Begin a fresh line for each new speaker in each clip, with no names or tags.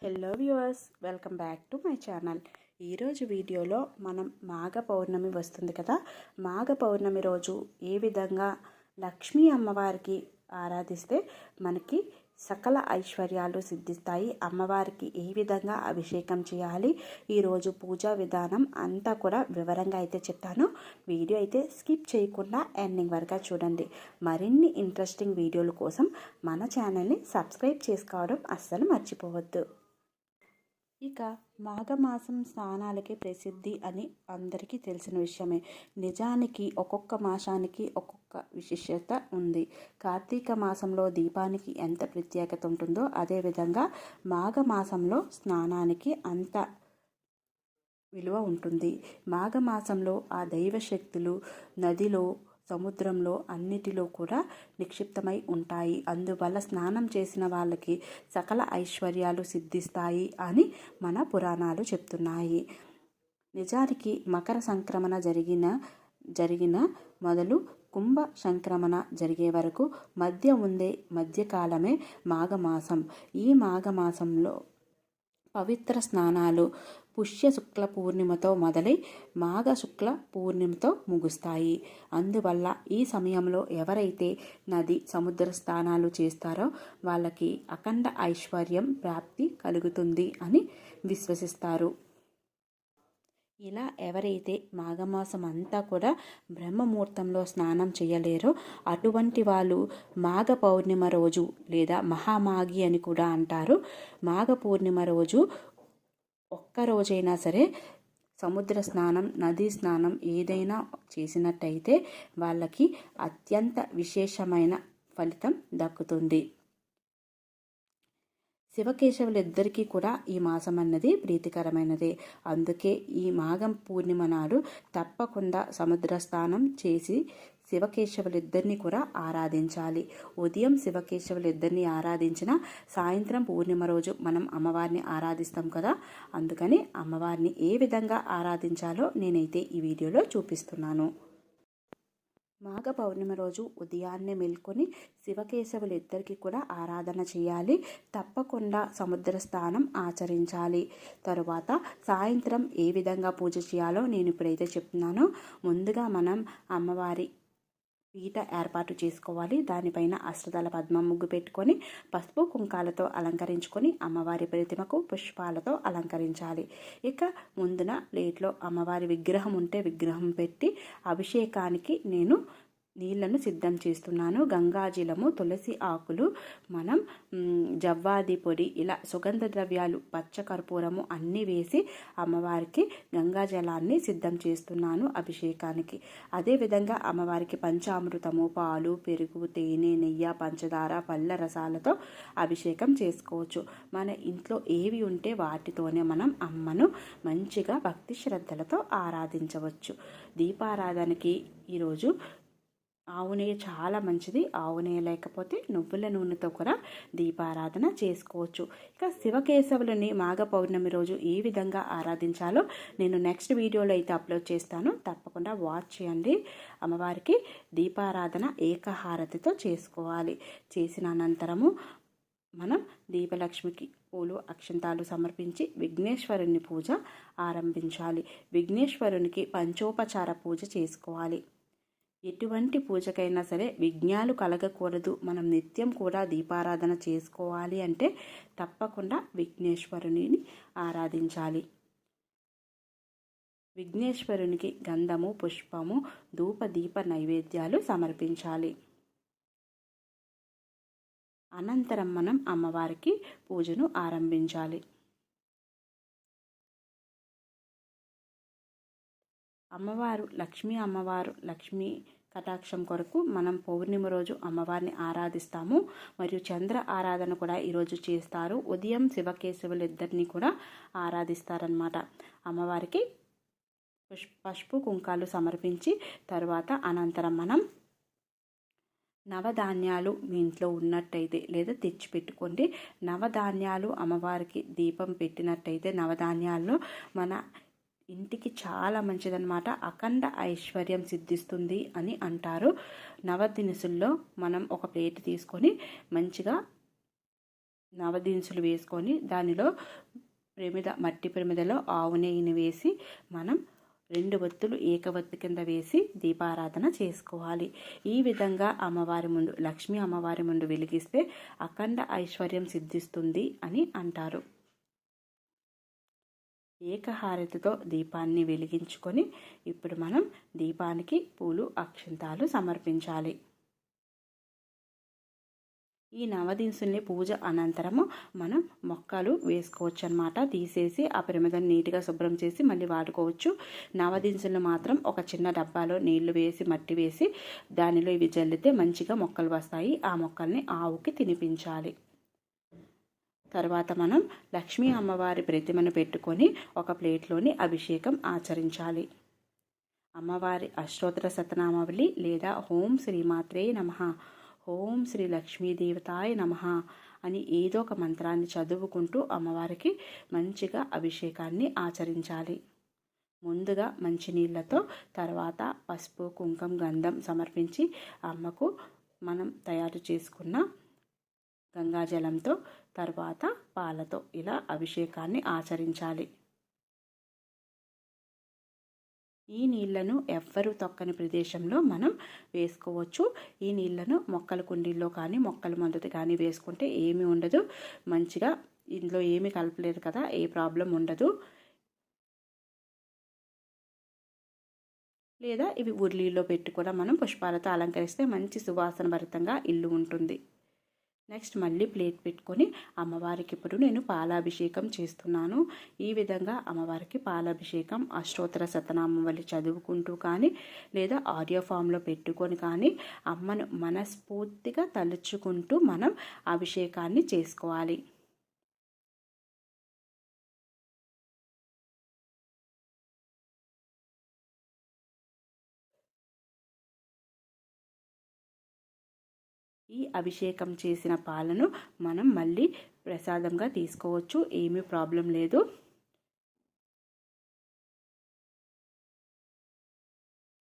Hello viewers, welcome back to my channel. ఈరోజు వీడియోలో మనం మాఘ పౌర్ణమి వస్తుంది కదా. మాఘ పౌర్ణమి రోజు ఏ విధంగా లక్ష్మీ అమ్మవారికి ఆరాధిస్తే మనకి సకల ఐశ్వర్యాలు సిద్ధిస్తాయి, అమ్మవారికి ఏ విధంగా అభిషేకం చేయాలి, ఈరోజు పూజా విధానం అంతా కూడా వివరంగా అయితే చెప్తాను. వీడియో అయితే స్కిప్ చేయకుండా ఎండింగ్ వరకు చూడండి. మరిన్ని ఇంట్రెస్టింగ్ వీడియోల కోసం మన ఛానల్ని సబ్స్క్రైబ్ చేసుకోవడం అస్సలు మర్చిపోవద్దు. ఇక మాఘమాసం స్నానాలకి ప్రసిద్ధి అని అందరికీ తెలిసిన విషయమే. నిజానికి ఒక్కొక్క మాసానికి ఒక్కొక్క విశిష్టత ఉంది. కార్తీక మాసంలో దీపానికి ఎంత ప్రత్యేకత ఉంటుందో అదేవిధంగా మాఘమాసంలో స్నానానికి అంత విలువ ఉంటుంది. మాఘమాసంలో ఆ దైవశక్తులు నదిలో, సముద్రంలో అన్నిటిలో కూడా నిక్షిప్తమై ఉంటాయి. అందువల్ల స్నానం చేసిన వాళ్ళకి సకల ఐశ్వర్యాలు సిద్ధిస్తాయి అని మన పురాణాలు చెప్తున్నాయి. నిజానికి మకర సంక్రమణ జరిగిన మొదలు కుంభ సంక్రమణ జరిగే వరకు మధ్య ఉండే మధ్యకాలమే మాఘమాసం. ఈ మాఘమాసంలో పవిత్ర స్నానాలు పుష్య శుక్ల పూర్ణిమతో మొదలై మాఘ శుక్ల పూర్ణిమతో ముగుస్తాయి. అందువల్ల ఈ సమయంలో ఎవరైతే నది, సముద్ర స్నానాలు చేస్తారో వాళ్ళకి అఖండ ఐశ్వర్యం ప్రాప్తి కలుగుతుంది అని విశ్వసిస్తారు. ఇలా ఎవరైతే మాఘమాసం అంతా కూడా బ్రహ్మముహూర్తంలో స్నానం చేయలేరో అటువంటి వాళ్ళు మాఘ పౌర్ణిమ రోజు లేదా మహామాఘి అని కూడా అంటారు. మాఘ పూర్ణిమ రోజు ఒక్కరోజైనా సరే సముద్ర స్నానం, నదీ స్నానం ఏదైనా చేసినట్టయితే వాళ్ళకి అత్యంత విశేషమైన ఫలితం దక్కుతుంది. శివకేశవులిద్దరికీ కూడా ఈ మాసం అన్నది ప్రీతికరమైనదే. అందుకే ఈ మాఘం పూర్ణిమ నాడు తప్పకుండా సముద్ర స్నానం చేసి శివకేశవులిద్దరిని కూడా ఆరాధించాలి. ఉదయం శివకేశవులిద్దరిని ఆరాధించిన సాయంత్రం పూర్ణిమ రోజు మనం అమ్మవారిని ఆరాధిస్తాం కదా. అందుకని అమ్మవారిని ఏ విధంగా ఆరాధించాలో నేనైతే ఈ వీడియోలో చూపిస్తున్నాను. మాఘ పౌర్ణిమ రోజు ఉదయాన్నే మేల్కొని శివకేశవులిద్దరికీ కూడా ఆరాధన చేయాలి. తప్పకుండా సముద్ర స్నానం ఆచరించాలి. తరువాత సాయంత్రం ఏ విధంగా పూజ చేయాలో నేను ఇప్పుడైతే చెప్తున్నాను. ముందుగా మనం అమ్మవారి పీట ఏర్పాటు చేసుకోవాలి. దానిపైన అష్టదళ పద్మం ముగ్గు పెట్టుకొని పసుపు కుంకాలతో అలంకరించుకొని అమ్మవారి ప్రతిమకు పుష్పాలతో అలంకరించాలి. ఇక ముందున ప్లేట్లో అమ్మవారి విగ్రహం ఉంటే విగ్రహం పెట్టి అభిషేకానికి నేను నీళ్లను సిద్ధం చేస్తున్నాను. గంగాజలము, తులసి ఆకులు, మనం జవ్వాది పొడి, ఇలా సుగంధ ద్రవ్యాలు, పచ్చ కర్పూరము అన్నీ వేసి అమ్మవారికి గంగాజలాన్ని సిద్ధం చేస్తున్నాను అభిషేకానికి. అదేవిధంగా అమ్మవారికి పంచామృతము, పాలు, పెరుగు, తేనె, నెయ్యి, పంచదార, పళ్ళ రసాలతో అభిషేకం చేసుకోవచ్చు. మన ఇంట్లో ఏవి ఉంటే వాటితోనే మనం అమ్మను మంచిగా భక్తి శ్రద్ధలతో ఆరాధించవచ్చు. దీపారాధనకి ఈరోజు ఆవు నెయ్యి చాలా మంచిది. ఆవు నెయ్యి లేకపోతే నువ్వుల నూనెతో కూడా దీపారాధన చేసుకోవచ్చు. ఇక శివకేశవులని మాఘ పౌర్ణమి రోజు ఏ విధంగా ఆరాధించాలో నేను నెక్స్ట్ వీడియోలో అయితే అప్లోడ్ చేస్తాను. తప్పకుండా వాచ్ చేయండి. అమ్మవారికి దీపారాధన ఏకహారతితో చేసుకోవాలి. చేసిన అనంతరము మనం దీపలక్ష్మికి పూలు, అక్షంతాలు సమర్పించి విఘ్నేశ్వరుని పూజ ఆరంభించాలి. విఘ్నేశ్వరునికి పంచోపచార పూజ చేసుకోవాలి. ఎటువంటి పూజకైనా సరే విఘ్నాలు కలగకూడదు. మనం నిత్యం కూడా దీపారాధన చేసుకోవాలి అంటే తప్పకుండా విఘ్నేశ్వరుని ఆరాధించాలి. విఘ్నేశ్వరునికి గంధము, పుష్పము, ధూప, దీప నైవేద్యాలు సమర్పించాలి. అనంతరం మనం అమ్మవారికి పూజను ఆరంభించాలి. అమ్మవారు లక్ష్మీ కటాక్షం కొరకు మనం పౌర్ణిమ రోజు అమ్మవారిని ఆరాధిస్తాము. మరియు చంద్ర ఆరాధన కూడా ఈరోజు చేస్తారు. ఉదయం శివకేశవులిద్దరిని కూడా ఆరాధిస్తారనమాట. అమ్మవారికి పసుపు కుంకాలు సమర్పించి తర్వాత అనంతరం మనం నవధాన్యాలు మీ ఇంట్లో ఉన్నట్టయితే లేదా తెచ్చిపెట్టుకోండి. నవధాన్యాలు అమ్మవారికి దీపం పెట్టినట్టయితే నవధాన్యాల్లో మన ఇంటికి చాలా మంచిదన్నమాట. అఖండ ఐశ్వర్యం సిద్ధిస్తుంది అని అంటారు. నవదినుసుల్లో మనం ఒక ప్లేట్ తీసుకొని మంచిగా నవదినుసులు వేసుకొని దానిలో మట్టి ప్రమిదలో ఆవు నెయ్యిని వేసి మనం 2 ఒత్తులు ఏకవత్తు కింద వేసి దీపారాధన చేసుకోవాలి. ఈ విధంగా అమ్మవారి ముందు, లక్ష్మీ అమ్మవారి ముందు వెలిగిస్తే అఖండ ఐశ్వర్యం సిద్ధిస్తుంది అని అంటారు. ఏకహారతితో దీపాన్ని వెలిగించుకొని ఇప్పుడు మనం దీపానికి పూలు అక్షింతాలు సమర్పించాలి. ఈ నవదినుసుల్ని పూజ అనంతరము మనం మొక్కలు వేసుకోవచ్చు అన్నమాట. తీసేసి ఆ ప్రమిదను నీట్గా శుభ్రం చేసి మళ్ళీ వాడుకోవచ్చు. నవదినుసులను మాత్రం ఒక చిన్న డబ్బాలో నీళ్లు వేసి మట్టి వేసి దానిలో ఇవి జల్లితే మంచిగా మొక్కలు వస్తాయి. ఆ మొక్కల్ని ఆవుకి తినిపించాలి. తర్వాత మనం లక్ష్మీ అమ్మవారి ప్రతిమను పెట్టుకొని ఒక ప్లేట్లోని అభిషేకం ఆచరించాలి. అమ్మవారి అష్టోత్తర శతనామావళి లేదా ఓం శ్రీమాత్రే నమః, ఓం శ్రీ లక్ష్మీదేవతాయ నమః అని ఏదో ఒక మంత్రాన్ని చదువుకుంటూ అమ్మవారికి మంచిగా అభిషేకాన్ని ఆచరించాలి. ముందుగా మంచినీళ్ళతో, తర్వాత పసుపు, కుంకుమ, గంధం సమర్పించి అమ్మకు మనం తయారు చేసుకున్న గంగాజలంతో, తర్వాత పాలతో ఇలా అభిషేకాన్ని ఆచరించాలి. ఈ నీళ్లను ఎవ్వరూ తొక్కని ప్రదేశంలో మనం వేసుకోవచ్చు. ఈ నీళ్లను మొక్కల కుండీల్లో కానీ మొక్కల మందుతో కానీ వేసుకుంటే ఏమీ ఉండదు. మంచిగా ఇందులో ఏమీ కలపలేదు కదా, ఏ ప్రాబ్లం ఉండదు. లేదా ఇవి ఉర్లీలో పెట్టి కూడా మనం పుష్పాలతో అలంకరిస్తే మంచి సువాసన భరితంగా ఇల్లు ఉంటుంది. నెక్స్ట్ మళ్ళీ ప్లేట్ పెట్టుకొని అమ్మవారికి ఇప్పుడు నేను పాలాభిషేకం చేస్తున్నాను. ఈ విధంగా అమ్మవారికి పాలాభిషేకం అష్టోత్తర శతనామావళి చదువుకుంటూ కానీ లేదా ఆడియో ఫామ్లో పెట్టుకొని కానీ అమ్మను మనస్ఫూర్తిగా తలుచుకుంటూ మనం అభిషేకాన్ని చేసుకోవాలి. ఈ అభిషేకం చేసిన పాలను మనం మళ్ళీ ప్రసాదంగా తీసుకోవచ్చు, ఏమీ ప్రాబ్లం లేదు.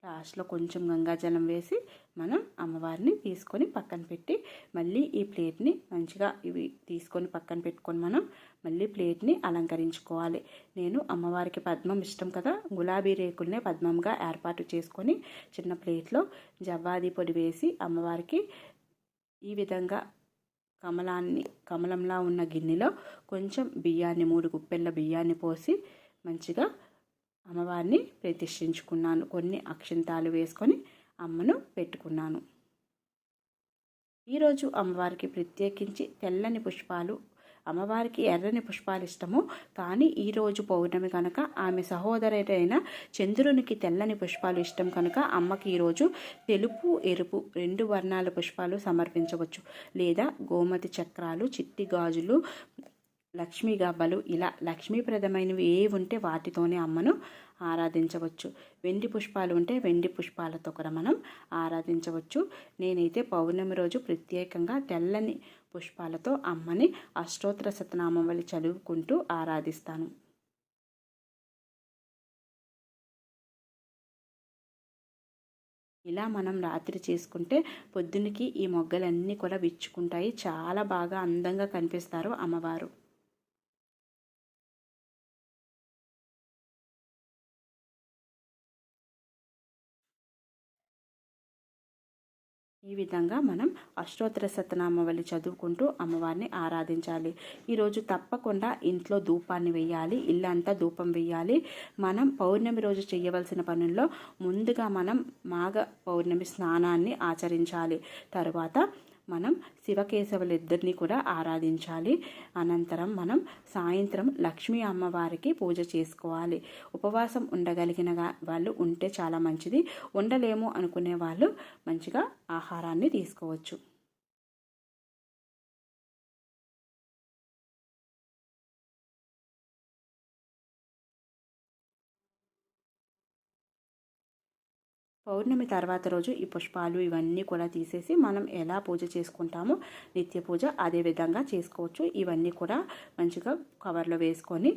లాస్ట్లో కొంచెం గంగాజలం వేసి మనం అమ్మవారిని తీసుకొని పక్కన పెట్టి మళ్ళీ ఈ ప్లేట్ని మంచిగా ఇవి తీసుకొని పక్కన పెట్టుకొని మనం మళ్ళీ ప్లేట్ని అలంకరించుకోవాలి. నేను అమ్మవారికి పద్మం ఇష్టం కదా, గులాబీ రేకుల్నే పద్మంగా ఏర్పాటు చేసుకొని చిన్న ప్లేట్లో జవ్వాది పొడి వేసి అమ్మవారికి ఈ విధంగా కమలంలా ఉన్న గిన్నెలో కొంచెం బియ్యాన్ని 3 గుప్పెళ్ళ బియ్యాన్ని పోసి మంచిగా అమ్మవారిని ప్రతిష్ఠించుకున్నాను. కొన్ని అక్షింతాలు వేసుకొని అమ్మను పెట్టుకున్నాను. ఈరోజు అమ్మవారికి ప్రత్యేకించి తెల్లని పుష్పాలు, అమ్మవారికి ఎర్రని పుష్పాలు ఇష్టము, కానీ ఈరోజు పౌర్ణమి కనుక ఆమె సహోదరుడైన చంద్రునికి తెల్లని పుష్పాలు ఇష్టం కనుక అమ్మకి ఈరోజు తెలుపు, ఎరుపు 2 వర్ణాల పుష్పాలు సమర్పించవచ్చు. లేదా గోమతి చక్రాలు, చిట్టి గాజులు, లక్ష్మీ గవ్వలు ఇలా లక్ష్మీప్రదమైనవి ఏ ఉంటే వాటితోనే అమ్మను ఆరాధించవచ్చు. వెండి పుష్పాలు ఉంటే వెండి పుష్పాలతో కూడా మనం ఆరాధించవచ్చు. నేనైతే పౌర్ణమి రోజు ప్రత్యేకంగా తెల్లని పుష్పాలతో అమ్మని అష్టోత్తర శతనామావళి చదువుకుంటూ ఆరాధిస్తాను. ఇలా మనం రాత్రి చేసుకుంటే పొద్దునకి ఈ మొగ్గలన్నీ కూడా విచ్చుకుంటాయి. చాలా బాగా అందంగా కనిపిస్తారు అమ్మవారు. ఈ విధంగా మనం అష్టోత్తర శతనామావళి చదువుకుంటూ అమ్మవారిని ఆరాధించాలి. ఈరోజు తప్పకుండా ఇంట్లో ధూపాన్ని వేయాలి, ఇల్లంతా ధూపం వేయాలి. మనం పౌర్ణమి రోజు చేయవలసిన పనుల్లో ముందుగా మనం మాఘ పౌర్ణమి స్నానాన్ని ఆచరించాలి. తరువాత మనం శివకేశవులిద్దరిని కూడా ఆరాధించాలి. అనంతరం మనం సాయంత్రం లక్ష్మీ అమ్మవారికి పూజ చేసుకోవాలి. ఉపవాసం ఉండగలిగిన వాళ్ళు ఉంటే చాలా మంచిది. ఉండలేము అనుకునే వాళ్ళు మంచిగా ఆహారాన్ని తీసుకోవచ్చు. పౌర్ణమి తర్వాత రోజు ఈ పుష్పాలు ఇవన్నీ కూడా తీసేసి మనం ఎలా పూజ చేసుకుంటామో నిత్య పూజ అదే విధంగా చేసుకోవచ్చు. ఇవన్నీ కూడా మంచిగా కవర్లో వేసుకొని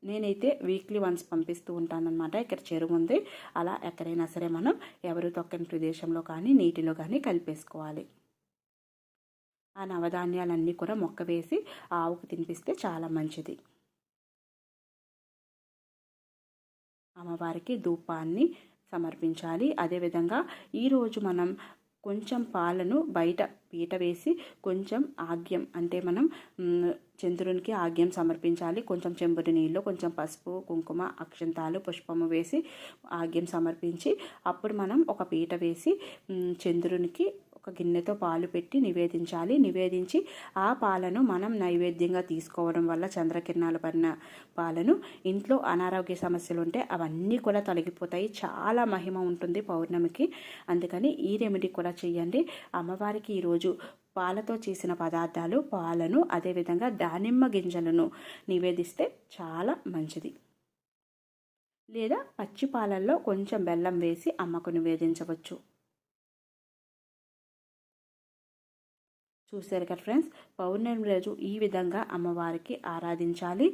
నేనైతే వీక్లీ వన్స్ పంపిస్తూ ఉంటానన్నమాట. ఇక్కడ చెరువు ఉంది, అలా ఎక్కడైనా సరే మనం ఎవరు తొక్కని ప్రదేశంలో కానీ నీటిలో కానీ కలిపేసుకోవాలి. ఆ నవధాన్యాలన్నీ కూడా మొక్క వేసి ఆవుకు తినిపిస్తే చాలా మంచిది. అమ్మవారికి ధూపాన్ని సమర్పించాలి. అదేవిధంగా ఈరోజు మనం కొంచెం పాలను బయట పీట వేసి కొంచెం ఆగ్యం అంటే మనం చంద్రునికి ఆగ్యం సమర్పించాలి. కొంచెం చెంబుడు నీళ్ళు, కొంచెం పసుపు, కుంకుమ, అక్షంతాలు, పుష్పము వేసి ఆగ్యం సమర్పించి అప్పుడు మనం ఒక పీట వేసి చంద్రునికి ఒక గిన్నెతో పాలు పెట్టి నివేదించి ఆ పాలను మనం నైవేద్యంగా తీసుకోవడం వల్ల చంద్రకిరణాలు పడిన పాలను ఇంట్లో అనారోగ్య సమస్యలు ఉంటే అవన్నీ కూడా తొలగిపోతాయి. చాలా మహిమ ఉంటుంది పౌర్ణమికి. అందుకని ఈ రెమెడీ కూడా చేయండి. అమ్మవారికి ఈరోజు పాలతో చేసిన పదార్థాలు, పాలను అదేవిధంగా దానిమ్మ గింజలను నివేదిస్తే చాలా మంచిది. లేదా పచ్చి పాలల్లో కొంచెం బెల్లం వేసి అమ్మకు నివేదించవచ్చు. చూశారు కదా ఫ్రెండ్స్, పౌర్ణమి రోజు ఈ విధంగా అమ్మవారికి ఆరాధించాలి.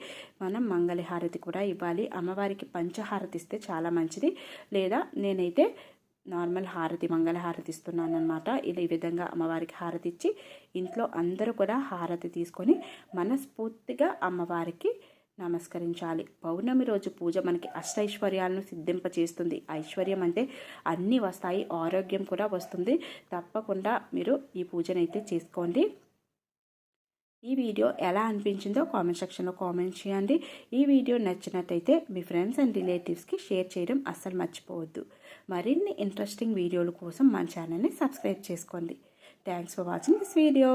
మనం మంగళహారతి కూడా ఇవ్వాలి. అమ్మవారికి పంచహారతి ఇస్తే చాలా మంచిది. లేదా నేనైతే నార్మల్ హారతి, మంగళహారతి ఇస్తున్నాను అనమాట. ఇలా ఈ విధంగా అమ్మవారికి హారతి ఇచ్చి ఇంట్లో అందరూ కూడా హారతి తీసుకొని మనస్ఫూర్తిగా అమ్మవారికి నమస్కరించాలి. పౌర్ణమి రోజు పూజ మనకి అష్టైశ్వర్యాలను సిద్ధింపచేస్తుంది. ఐశ్వర్యం అంటే అన్నీ వస్తాయి, ఆరోగ్యం కూడా వస్తుంది. తప్పకుండా మీరు ఈ పూజనైతే చేసుకోండి. ఈ వీడియో ఎలా అనిపించిందో కామెంట్ సెక్షన్లో కామెంట్ చేయండి. ఈ వీడియో నచ్చినట్టయితే మీ ఫ్రెండ్స్ అండ్ రిలేటివ్స్కి షేర్ చేయడం అస్సలు మర్చిపోవద్దు. మరిన్ని ఇంట్రెస్టింగ్ వీడియోల కోసం మన ఛానల్ని సబ్స్క్రైబ్ చేసుకోండి. Thanks for watching this video.